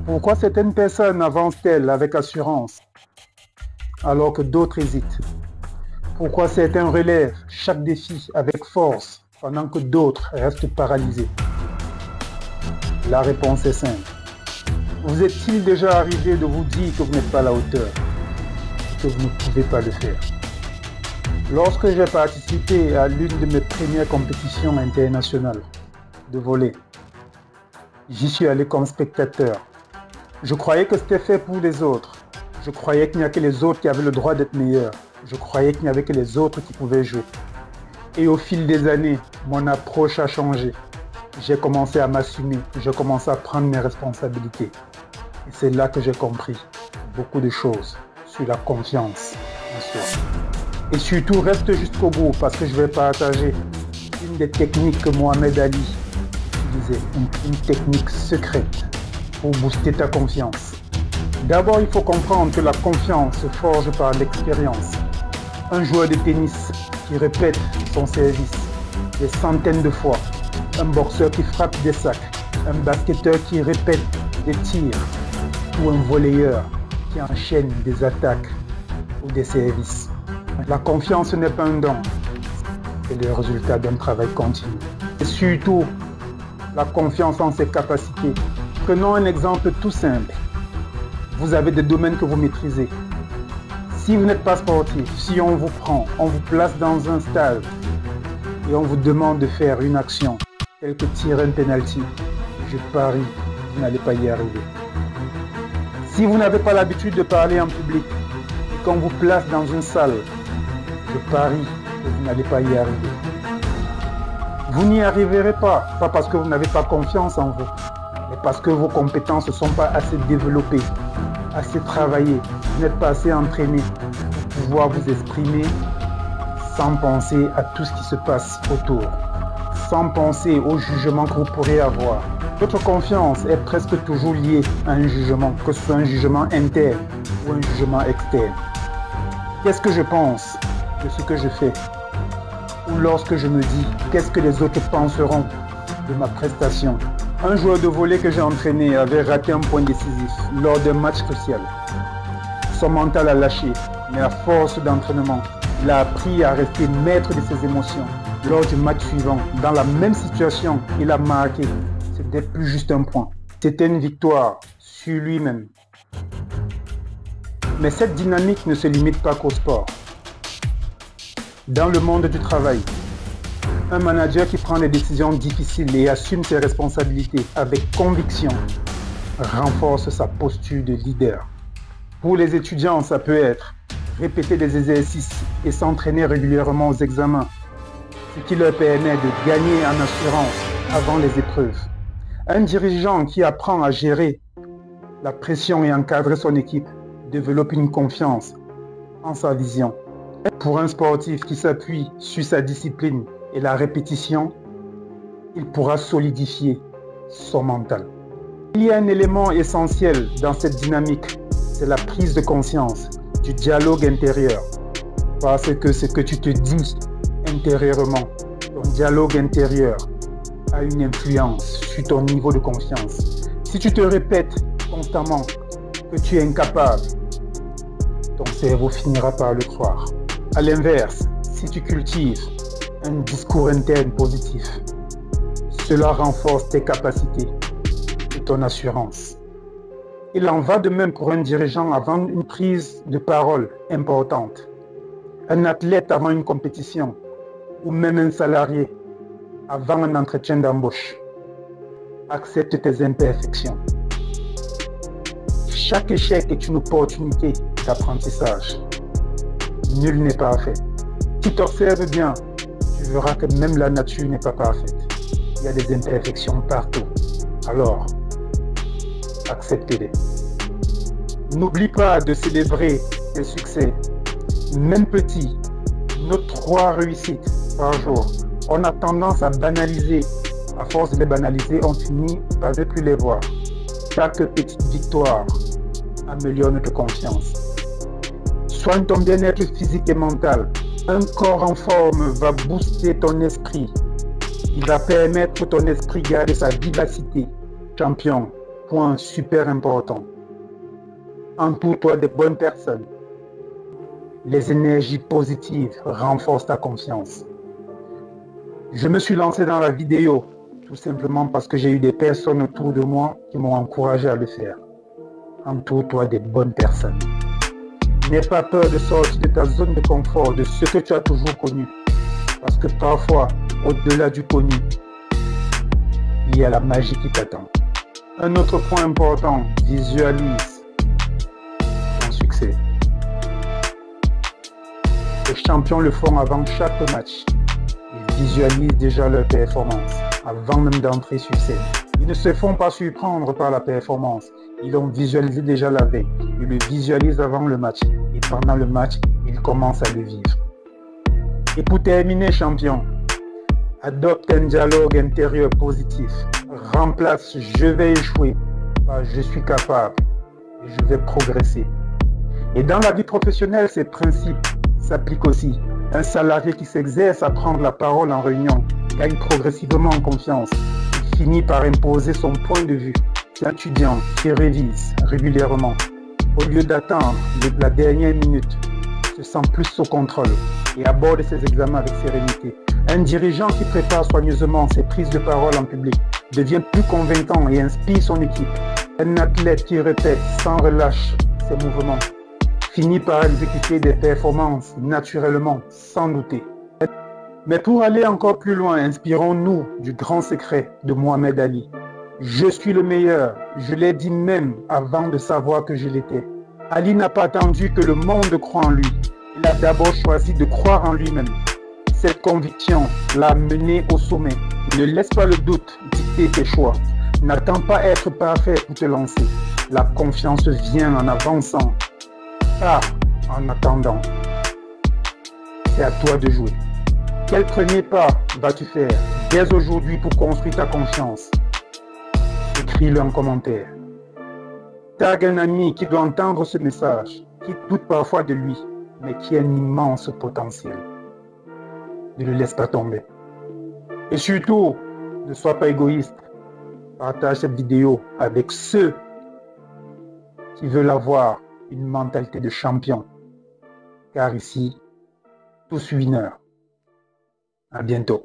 Pourquoi certaines personnes avancent-elles avec assurance alors que d'autres hésitent? Pourquoi certains relèvent chaque défi avec force pendant que d'autres restent paralysés? La réponse est simple. Vous est-il déjà arrivé de vous dire que vous n'êtes pas à la hauteur, que vous ne pouvez pas le faire? Lorsque j'ai participé à l'une de mes premières compétitions internationales de volley, j'y suis allé comme spectateur. Je croyais que c'était fait pour les autres. Je croyais qu'il n'y a que les autres qui avaient le droit d'être meilleurs. Je croyais qu'il n'y avait que les autres qui pouvaient jouer. Et au fil des années, mon approche a changé. J'ai commencé à m'assumer. J'ai commencé à prendre mes responsabilités. Et c'est là que j'ai compris beaucoup de choses sur la confiance en soi. Et surtout, reste jusqu'au bout parce que je vais partager une des techniques que Mohamed Ali utilisait. Une technique secrète pour booster ta confiance. D'abord, il faut comprendre que la confiance se forge par l'expérience. Un joueur de tennis qui répète son service des centaines de fois, un boxeur qui frappe des sacs, un basketteur qui répète des tirs ou un volleyeur qui enchaîne des attaques ou des services. La confiance n'est pas un don, c'est le résultat d'un travail continu. Et surtout, la confiance en ses capacités. Prenons un exemple tout simple. Vous avez des domaines que vous maîtrisez. Si vous n'êtes pas sportif, si on vous prend, on vous place dans un stade et on vous demande de faire une action telle que tirer un penalty, je parie que vous n'allez pas y arriver. Si vous n'avez pas l'habitude de parler en public et qu'on vous place dans une salle, je parie que vous n'allez pas y arriver. Vous n'y arriverez pas parce que vous n'avez pas confiance en vous, mais parce que vos compétences ne sont pas assez développées, assez travaillées, vous n'êtes pas assez entraîné pour pouvoir vous exprimer sans penser à tout ce qui se passe autour, sans penser au jugement que vous pourrez avoir. Votre confiance est presque toujours liée à un jugement, que ce soit un jugement interne ou un jugement externe. Qu'est-ce que je pense de ce que je fais? Ou lorsque je me dis, qu'est-ce que les autres penseront de ma prestation? Un joueur de volley que j'ai entraîné avait raté un point décisif lors d'un match crucial. Son mental a lâché, mais à force d'entraînement, il a appris à rester maître de ses émotions. Lors du match suivant, dans la même situation, il a marqué. C'était plus juste un point. C'était une victoire sur lui-même. Mais cette dynamique ne se limite pas qu'au sport. Dans le monde du travail, un manager qui prend des décisions difficiles et assume ses responsabilités avec conviction renforce sa posture de leader. Pour les étudiants, ça peut être répéter des exercices et s'entraîner régulièrement aux examens, ce qui leur permet de gagner en assurance avant les épreuves. Un dirigeant qui apprend à gérer la pression et encadrer son équipe développe une confiance en sa vision. Pour un sportif qui s'appuie sur sa discipline et la répétition, il pourra solidifier son mental. Il y a un élément essentiel dans cette dynamique, c'est la prise de conscience du dialogue intérieur. Parce que ce que tu te dis intérieurement, ton dialogue intérieur a une influence sur ton niveau de confiance. Si tu te répètes constamment que tu es incapable, ton cerveau finira par le croire. À l'inverse, si tu cultives un discours interne positif, cela renforce tes capacités et ton assurance. Il en va de même pour un dirigeant avant une prise de parole importante, un athlète avant une compétition ou même un salarié avant un entretien d'embauche. Accepte tes imperfections. Chaque échec est une opportunité d'apprentissage. Nul n'est parfait. Si tu observes bien, tu verras que même la nature n'est pas parfaite. Il y a des imperfections partout. Alors, acceptez-les. N'oublie pas de célébrer tes succès, même petits. Nos 3 réussites par jour. On a tendance à banaliser. À force de les banaliser, on finit par ne plus les voir. Chaque petite victoire améliore notre confiance. Soigne ton bien-être physique et mental. Un corps en forme va booster ton esprit. Il va permettre que ton esprit garde sa vivacité. Champion, point super important. Entoure-toi de bonnes personnes. Les énergies positives renforcent ta confiance. Je me suis lancé dans la vidéo tout simplement parce que j'ai eu des personnes autour de moi qui m'ont encouragé à le faire. Entoure-toi des bonnes personnes. N'aie pas peur de sortir de ta zone de confort, de ce que tu as toujours connu. Parce que parfois, au-delà du connu, il y a la magie qui t'attend. Un autre point important, visualise ton succès. Les champions le font avant chaque match. Ils visualisent déjà leur performance avant même d'entrer sur scène. Ils ne se font pas surprendre par la performance. Ils l'ont visualisé déjà la veille. Ils le visualisent avant le match. Et pendant le match, ils commencent à le vivre. Et pour terminer, champion, adopte un dialogue intérieur positif. Remplace « je vais échouer » par « je suis capable » et « je vais progresser ». Et dans la vie professionnelle, ces principes s'appliquent aussi. Un salarié qui s'exerce à prendre la parole en réunion gagne progressivement en confiance. Il finit par imposer son point de vue. L'étudiant qui révise régulièrement, au lieu d'attendre la dernière minute, se sent plus sous contrôle et aborde ses examens avec sérénité. Un dirigeant qui prépare soigneusement ses prises de parole en public devient plus convaincant et inspire son équipe. Un athlète qui répète sans relâche ses mouvements finit par exécuter des performances naturellement, sans douter. Mais pour aller encore plus loin, inspirons-nous du grand secret de Mohamed Ali. Je suis le meilleur, je l'ai dit même avant de savoir que je l'étais. Ali n'a pas attendu que le monde croie en lui. Il a d'abord choisi de croire en lui-même. Cette conviction l'a mené au sommet. Ne laisse pas le doute dicter tes choix. N'attends pas être parfait pour te lancer. La confiance vient en avançant, pas en attendant. C'est à toi de jouer. Quel premier pas vas-tu faire dès aujourd'hui pour construire ta confiance? Écris-le en commentaire. Tag un ami qui doit entendre ce message, qui doute parfois de lui, mais qui a un immense potentiel. Ne le laisse pas tomber. Et surtout, ne sois pas égoïste. Partage cette vidéo avec ceux qui veulent avoir une mentalité de champion. Car ici, tous winners. À bientôt.